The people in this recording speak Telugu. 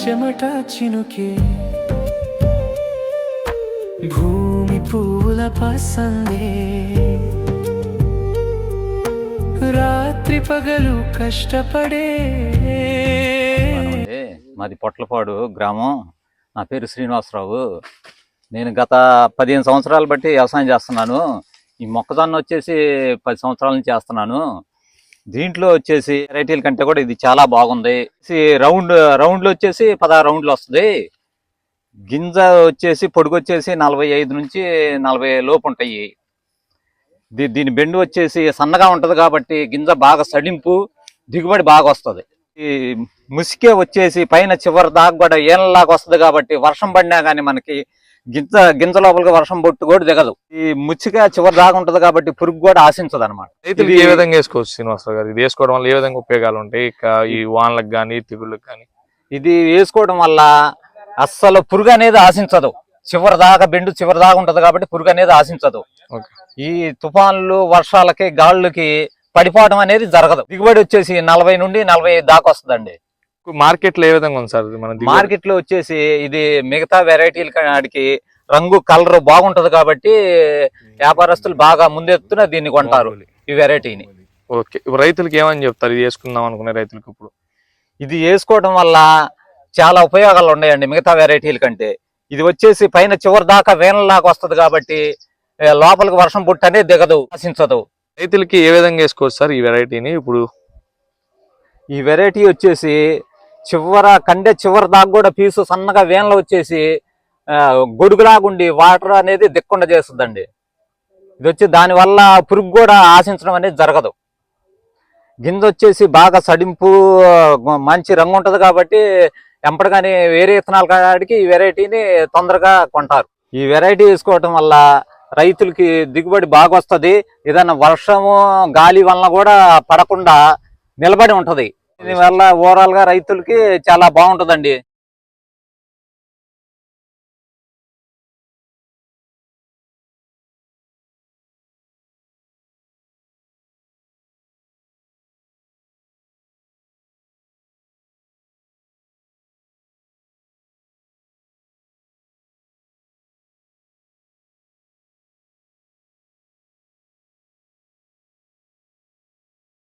చెమట చినుకే భూమి పూల పసందే రాత్రి పగలు కష్టపడే. మాది పొట్లపాడు గ్రామం. నా పేరు శ్రీనివాసరావు. నేను గత 15 సంవత్సరాలు బట్టి వ్యవసాయం చేస్తున్నాను. ఈ మొక్కజొన్న వచ్చేసి 10 సంవత్సరాల నుంచి చేస్తున్నాను. దీంట్లో వచ్చేసి వెరైటీల కంటే కూడా ఇది చాలా బాగుంది. రౌండ్లు వచ్చేసి 16 రౌండ్లు వస్తుంది. గింజ వచ్చేసి పొడుగు వచ్చేసి 45 నుంచి 40 లోపు ఉంటాయి. దీని బెండు వచ్చేసి సన్నగా ఉంటది కాబట్టి గింజ బాగా సడింపు, దిగుబడి బాగా వస్తుంది. ఈ ముసికే వచ్చేసి పైన చివరి దాకా కూడా ఏళ్ళలాగా వస్తుంది కాబట్టి వర్షం పడినా కానీ మనకి గింజ లోపలికి వర్షం బొట్టు కూడా దిగదు. ఈ ముచ్చిక చివరి దాకా ఉంటది కాబట్టి పురుగు కూడా ఆశించదు అనమాట. రైతులు ఏ విధంగా వేసుకోవచ్చు శ్రీనివాసరావు గారు? ఇది వేసుకోవడం వల్ల ఏ విధంగా ఉపయోగాలు ఉంటాయి? ఈ వానలకు కానీ తెగుళ్ళకి కానీ ఇది వేసుకోవడం వల్ల అస్సలు పురుగు అనేది ఆశించదు. బెండు చివరి దాకా ఉంటది కాబట్టి పురుగు అనేది ఆశించదు. ఈ తుఫాన్లు వర్షాలకి గాళ్ళకి పడిపోవడం అనేది జరగదు. దిగుబడి వచ్చేసి 40 నుండి 45 దాకా వస్తుందండి. మార్కెట్ లో ఏ విధంగా ఉంది సార్? మార్కెట్ లో వచ్చేసి ఇది మిగతా వెరైటీల కాడికి రంగు కలర్ బాగుంటది కాబట్టి వ్యాపారస్తులు బాగా ముందెత్తున దీన్ని కొంటారు ఈ వెరైటీని. ఓకే, రైతులకి ఏమని చెప్తారు ఇది వేసుకుందాం అనుకునే రైతులకు? ఇప్పుడు ఇది వేసుకోవడం వల్ల చాలా ఉపయోగాలు ఉన్నాయండి మిగతా వెరైటీల కంటే. ఇది వచ్చేసి పైన చివరి దాకా వేనలాగా వస్తుంది కాబట్టి లోపలికి వర్షం బుట్ట అనేది దిగదు, ఆశించదు. రైతులకి ఏ విధంగా వేసుకోవచ్చు సార్ ఈ వెరైటీని? ఇప్పుడు ఈ వెరైటీ వచ్చేసి చివరి దాకా కూడా పీసు సన్నగా వేన్లు వచ్చేసి గొడుగులాగుండి వాటర్ అనేది దిక్కుండా చేస్తుందండి. ఇది వచ్చి దానివల్ల పురుగు కూడా ఆశించడం అనేది జరగదు. గింజ వచ్చేసి బాగా సడింపు, మంచి రంగు ఉంటది కాబట్టి ఎంపడగానే వేరే విత్తనాల కాడికి ఈ వెరైటీని తొందరగా కొంటారు. ఈ వెరైటీ వేసుకోవటం వల్ల రైతులకి దిగుబడి బాగా వస్తుంది. ఏదైనా వర్షము గాలి వలన కూడా పడకుండా నిలబడి ఉంటది. దీనివల్ల ఓవరాల్ గా రైతులకి చాలా బాగుంటదండి.